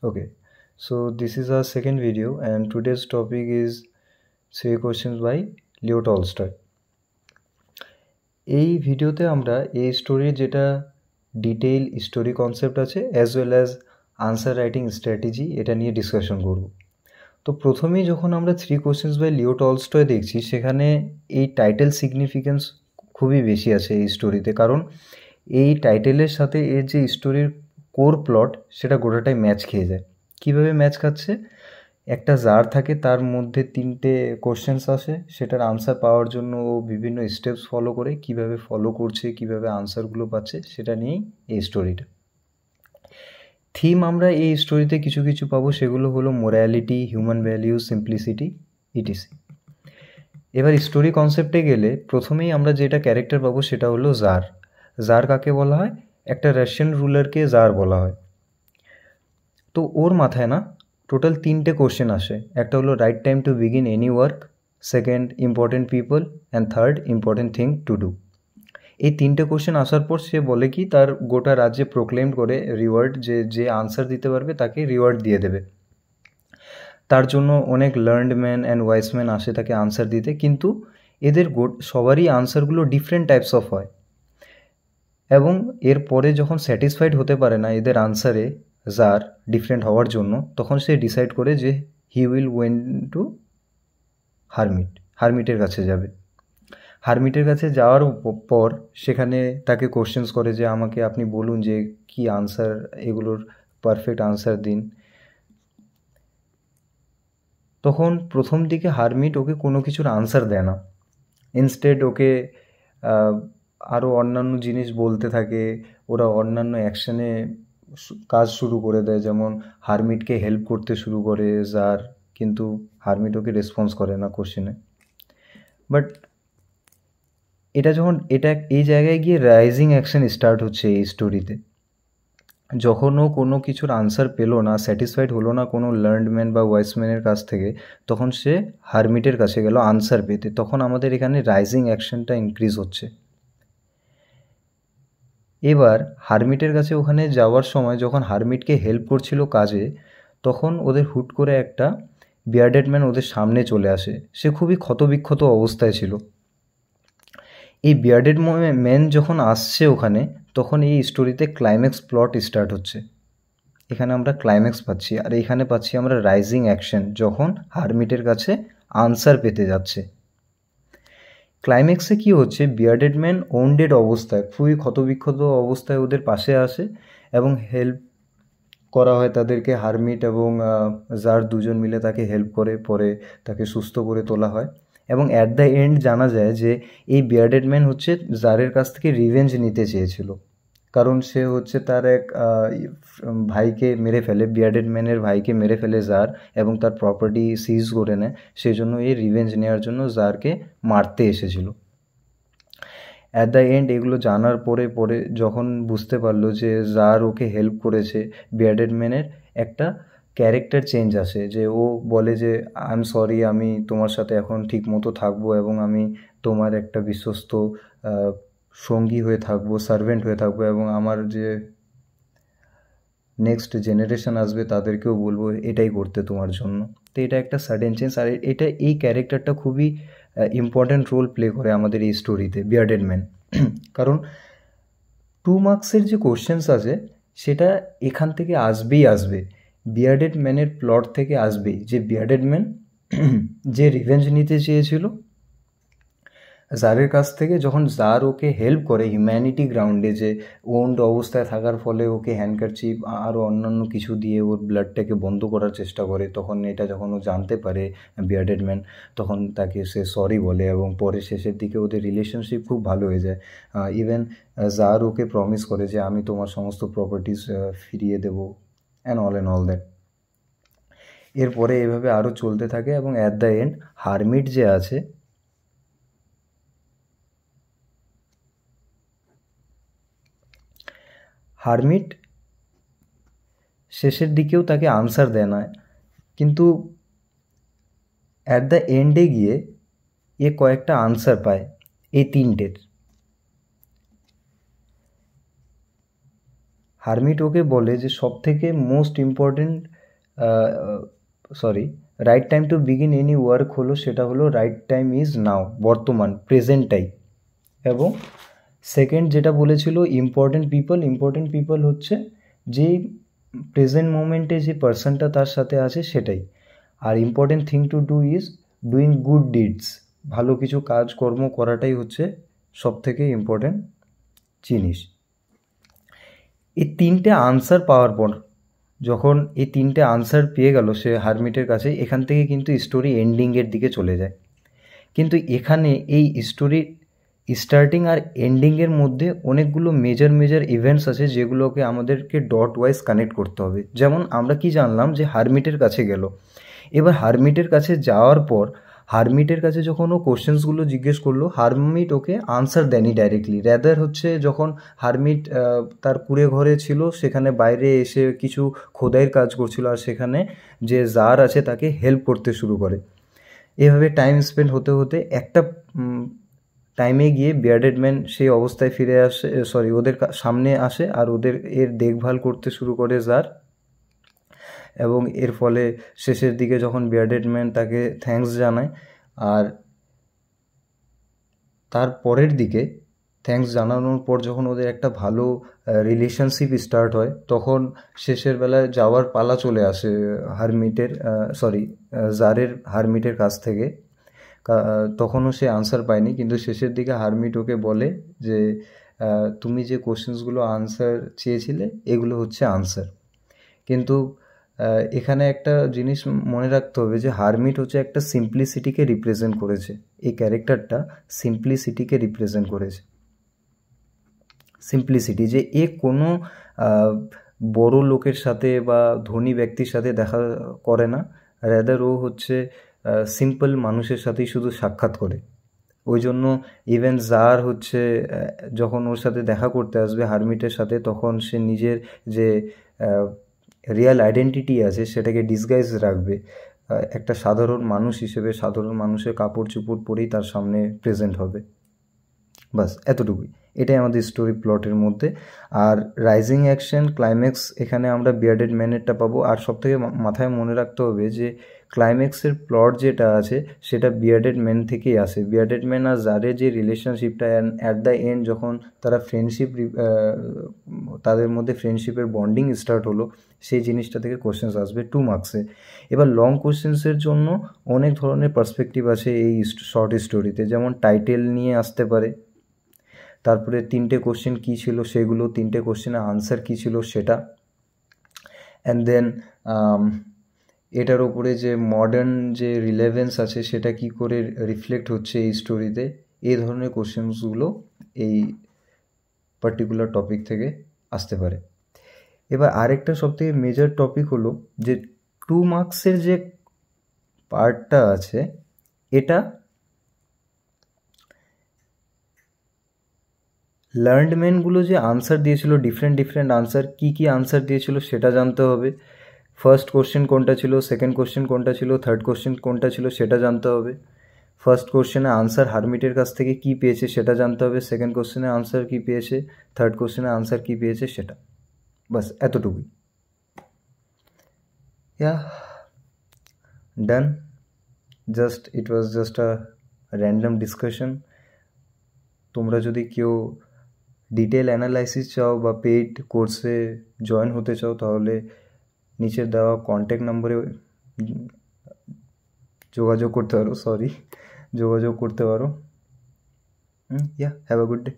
Okay, so this is our second video, and today's topic is three questions by Leo Tolstoy. এই ভিডিওতে আমরা এই স্টোরির যেটা ডিটেইল স্টোরি কনসেপ্ট আছে as well as answer writing strategy এটা নিয়ে ডিসকাশন করব। তো প্রথমেই যখন আমরা three questions by Leo Tolstoy দেখছি, সেখানে এই টাইটেল সিগনিফিকেন্স খুবই বেশি আছে এই স্টোরিতে, কারণ এই টাইটেলের সাথে এর যে স্টোরির কোর প্লট সেটা গোটাটাই ম্যাচ খেয়ে যায়। কীভাবে ম্যাচ খাচ্ছে? একটা জার থাকে, তার মধ্যে তিনটে কোশ্চেন্স আসে, সেটার আনসার পাওয়ার জন্য ও বিভিন্ন স্টেপস ফলো করে, কিভাবে ফলো করছে, কিভাবে আনসারগুলো পাচ্ছে, সেটা নিয়েই এই স্টোরিটা। থিম আমরা এই স্টোরিতে কিছু কিছু পাবো, সেগুলো হলো morality, human value, simplicity, etc. এবার স্টোরি কনসেপ্টে গেলে প্রথমেই আমরা যেটা ক্যারেক্টার পাবো সেটা হলো জার। জার কাকে বলা হয়? একটা রাশিয়ান রুলারকে জার বলা হয়। তো ওর মাথায় না টোটাল তিনটে কোশ্চেন আসে। একটা হলো right time to begin any work, second important people, and third important thing to do. এই তিনটে কোশ্চেন আসার পর সে বলে কি তার গোটা রাজ্যে প্রোক্লেম করে রিওয়ার্ড, যে আনসার দিতে পারবে তাকে রিওয়ার্ড দিয়ে দেবে। তার জন্য অনেক learned man and wise man আসে তাকে আনসার দিতে, কিন্তু এদের সবারই আনসারগুলো ডিফারেন্ট টাইপস অফ হয়। এবং এরপরে যখন স্যাটিসফাইড হতে পারে না এদের আনসারে জার ডিফারেন্ট হওয়ার জন্য, তখন সে ডিসাইড করে যে হি উইল ওয়েন টু হারমিটের কাছে যাবে। হারমিটের কাছে যাওয়ার পর সেখানে তাকে কোশ্চেন্স করে যে আমাকে আপনি বলুন যে কি আনসার, এগুলোর পারফেক্ট আনসার দিন। তখন প্রথম দিকে হারমিট ওকে কোনো কিছুর আনসার দেয় না, ইনস্টেড ওকে আরও অন্যান্য জিনিস বলতে থাকে। ওরা অন্যান্য অ্যাকশানে কাজ শুরু করে দেয়, যেমন হারমিটকে হেল্প করতে শুরু করে জার, কিন্তু হারমিট ওকে রেসপন্স করে না কোশ্চেনে। বাট এই জায়গায় গিয়ে রাইজিং অ্যাকশন স্টার্ট হচ্ছে এই স্টোরিতে। যখন ও কোনো কিছুর আনসার পেলো না, স্যাটিসফাইড হলো না কোনো লার্নড ম্যান বা ওয়াইস ম্যানের কাছ থেকে, তখন সে হারমিটের কাছে গেল আনসার পেতে। তখন আমাদের এখানে রাইজিং অ্যাকশনটা ইনক্রিজ হচ্ছে। এবার হারমিটের কাছে ওখানে যাওয়ার সময় যখন হারমিটকে হেল্প করছিল কাজে, তখন ওদের হুট করে একটা বিয়ার্ডেড ম্যান ওদের সামনে চলে আসে। সে খুবই ক্ষতবিক্ষত অবস্থায় ছিল। এই বিয়ার্ডেড ম্যান যখন আসছে ওখানে, তখন এই স্টোরিতে ক্লাইম্যাক্স প্লট স্টার্ট হচ্ছে। এখানে আমরা ক্লাইম্যাক্স পাচ্ছি, আর এখানে পাচ্ছি আমরা রাইজিং অ্যাকশন, যখন হারমিটের কাছে আনসার পেতে যাচ্ছে। ক্লাইম্যাক্সে কি হচ্ছে, বিয়ার্ডেড ম্যান ওন্ডেড অবস্থায়, খুবই ক্ষতবিক্ষত অবস্থায় ওদের পাশে আসে এবং হেল্প করা হয় তাদেরকে। হারমিট এবং জার দুজন মিলে তাকে হেল্প করে, পরে তাকে সুস্থ করে তোলা হয়। এবং অ্যাট দ্য এন্ড জানা যায় যে এই বিয়ার্ডেড ম্যান হচ্ছে জারের কাছ থেকে রিভেঞ্জ নিতে চেয়েছিল, কারণ সে হচ্ছে তার এক ভাইকে মেরে ফেলে, বিয়ার্ডেড ম্যানের ভাইকে মেরে ফেলে জার, এবং তার প্রপার্টি সিজ করে নেয়। সেই জন্য এই রিভেঞ্জ নেওয়ার জন্য জারকে মারতে এসেছিল। অ্যাট দ্য এন্ড এগুলো জানার পরে যখন বুঝতে পারলো যে জার ওকে হেল্প করেছে, বিয়ার্ডেড ম্যানের একটা ক্যারেক্টার চেঞ্জ আসে, যে ও বলে যে আই এম সরি, আমি তোমার সাথে এখন ঠিক মতো থাকবো এবং আমি তোমার একটা বিশ্বস্ত সঙ্গী হয়ে থাকবো, সার্ভেন্ট হয়ে থাকবো, এবং আমার যে নেক্সট জেনারেশন আসবে তাদেরকেও বলবো এটাই করতে তোমার জন্য। তো এটা একটা সাডেন চেঞ্জ, আর এই ক্যারেক্টারটা খুবই ইম্পর্ট্যান্ট রোল প্লে করে আমাদের এই স্টোরিতে, বিয়ার্ডেড ম্যান। কারণ 2 মার্কসের যে কোশ্চেন্স আছে সেটা এখান থেকে আসবে, বিয়ার্ডেড ম্যানের প্লট থেকে আসবেই, যে বিয়ার্ডেড ম্যান যে রিভেঞ্জ নিতে চেয়েছিল জারের কাছ থেকে, যখন জার ওকে হেল্প করে হিউম্যানিটি গ্রাউন্ডে, যে ওন্ড অবস্থায় থাকার ফলে ওকে হ্যান্ডকারচিপ আরও অন্যান্য কিছু দিয়ে ওর ব্লাডটাকে বন্ধ করার চেষ্টা করে, তখন এটা যখন ও জানতে পারে বিয়ার্ডেড ম্যান, তখন তাকে সে সরি বলে, এবং পরে শেষের দিকে ওদের রিলেশনশিপ খুব ভালো হয়ে যায়। ইভেন জার ওকে প্রমিস করে যে আমি তোমার সমস্ত প্রপার্টিস ফিরিয়ে দেবো, অ্যান্ড অল দ্যাট। এরপরে এভাবে আরও চলতে থাকে, এবং অ্যাট দ্য এন্ড হারমিট যে আছে, হারমিট শেষের দিকেও তাকে আনসার দেয় না, কিন্তু অ্যাট দ্য এন্ডে গিয়ে এ কয়েকটা আনসার পায় এই তিনটের। হারমিট ওকে বলে যে সব থেকে most important right time to begin any work হলো, সেটা হলো রাইট টাইম ইজ নাও, বর্তমান, প্রেজেন্ট টাইম। এবং সেকেন্ড যেটা বলেছিল ইম্পর্টেন্ট পিপল হচ্ছে যে প্রেজেন্ট মোমেন্টে যে পার্সনটা তার সাথে আছে সেটাই। আর important thing to do is doing good deeds, ভালো কিছু কাজকর্ম করাটাই হচ্ছে সব থেকে ইম্পর্টেন্ট জিনিস। এই তিনটে আনসার পাওয়ার পর, যখন এই তিনটে আনসার পেয়ে গেল সে হারমিটের কাছে, এখান থেকে কিন্তু স্টোরি এন্ডিংয়ের দিকে চলে যায়। কিন্তু এখানে এই স্টোরি স্টার্টিং আর এন্ডিংয়ের মধ্যে অনেকগুলো মেজর ইভেন্টস আছে যেগুলোকে আমাদেরকে ডট ওয়াইজ কানেক্ট করতে হবে। যেমন আমরা কি জানলাম যে হারমিটের কাছে গেল, এবার হারমিটের কাছে যাওয়ার পর হারমিটের কাছে যখন ও কোশ্চেন্সগুলো জিজ্ঞেস করলো, হারমিট ওকে আনসার দেয়নি ডাইরেক্টলি, র্যাদার হচ্ছে যখন হারমিট তার কুঁড়ে ঘরে ছিল সেখানে বাইরে এসে কিছু খোদাইয়ের কাজ করছিল, আর সেখানে যে জার আছে তাকে হেল্প করতে শুরু করে। এভাবে টাইম স্পেন্ড হতে হতে একটা টাইমে গিয়ে বিয়ার্ডেড ম্যান সেই অবস্থায় ফিরে আসে, ওদের সামনে আসে, আর ওদের এর দেখভাল করতে শুরু করে জার। এবং এর ফলে শেষের দিকে যখন বিয়ার্ডেড ম্যান তাকে থ্যাঙ্কস জানায়, আর তার পরের দিকে থ্যাঙ্কস জানানোর পর যখন ওদের একটা ভালো রিলেশনশিপ স্টার্ট হয়, তখন শেষের বেলায় যাওয়ার পালা চলে আসে হারমিটের জারের হারমিটের কাছ থেকে। তখনও সে আনসার পায়নি, কিন্তু শেষের দিকে হারমিট ওকে বলে যে তুমি যে কোশ্চেন্সগুলো আনসার চেয়েছিলে এগুলো হচ্ছে আনসার। কিন্তু এখানে একটা জিনিস মনে রাখতে হবে যে হারমিট হচ্ছে একটা সিম্পলিসিটিকে রিপ্রেজেন্ট করেছে, এই ক্যারেক্টারটা সিম্পলিসিটিকে রিপ্রেজেন্ট করেছে। সিম্পলিসিটি, যে এ কোনো বড় লোকের সাথে বা ধনী ব্যক্তির সাথে দেখা করে না, র্যাদার ও হচ্ছে সিম্পল মানুষের সাথেই শুধু সাক্ষাৎ করে। ওই জন্য ইভেন জার হচ্ছে যখন ওর সাথে দেখা করতে আসবে হারমিটের সাথে, তখন সে নিজের যে রিয়েল আইডেন্টিটি আছে সেটাকে ডিসগাইজ রাখবে, একটা সাধারণ মানুষ হিসেবে সাধারণ মানুষের কাপড় চোপড় পরেই তার সামনে প্রেজেন্ট হবে। বাস এতটুকুই, এটাই আমাদের স্টোরি প্লটের মধ্যে। আর রাইজিং অ্যাকশন ক্লাইম্যাক্স এখানে আমরা বিয়ার্ডেড ম্যানেরটা পাবো। আর সবথেকে মাথায় মনে রাখতে হবে যে ক্লাইম্যাক্সের প্লট যেটা আছে সেটা বিয়ার্ডেড ম্যান থেকেই আসে। বিয়ার্ডেড ম্যান আর জারের যে রিলেশনশিপটা, অ্যাট দ্য এন্ড যখন তারা তাদের মধ্যে ফ্রেন্ডশিপের বন্ডিং স্টার্ট হলো, সেই জিনিসটা থেকে কোশ্চেন্স আসবে 2 মার্কসে। এবার লং কোশ্চেন্সের জন্য অনেক ধরনের পার্সপেক্টিভ আছে এই শর্ট স্টোরিতে, যেমন টাইটেল নিয়ে আসতে পারে, তারপরে 3টে কোশ্চেন কী ছিল সেগুলো, 3টে কোশ্চেনের আনসার কী ছিল সেটা, অ্যান্ড দেন এটার ওপরে যে মডার্ন যে রিলেভেন্স আছে সেটা কি করে রিফ্লেক্ট হচ্ছে এই স্টোরিতে, এই ধরনের কোশ্চেন্সগুলো এই পার্টিকুলার টপিক থেকে আসতে পারে। এবার আরেকটা সবথেকে মেজর টপিক হলো যে 2 মার্কসের যে পার্টটা আছে, এটা লার্নড ম্যানগুলো যে আনসার দিয়েছিল, ডিফারেন্ট আনসার, কী আনসার দিয়েছিল সেটা জানতে হবে। ফার্স্ট কোশ্চেন কোনটা ছিল, সেকেন্ড কোশ্চেন কোনটা ছিল, থার্ড কোশ্চেন কোনটা ছিল সেটা জানতে হবে। ফার্স্ট কোশ্চেনে আনসার হারমিটের কাছ থেকে কী পেয়েছে সেটা জানতে হবে, সেকেন্ড কোশ্চেনে আনসার কী পেয়েছে, থার্ড কোশ্চেনে আনসার কী পেয়েছে সেটা। বাস এতটুকুই। Done. It was just a random discussion. তোমরা যদি কেউ ডিটেল অ্যানালাইসিস চাও বা পেইড কোর্সে জয়েন হতে চাও, তাহলে নিচের দেওয়া কন্ট্যাক্ট নম্বরে যোগাযোগ করতে পারো। Have a good day.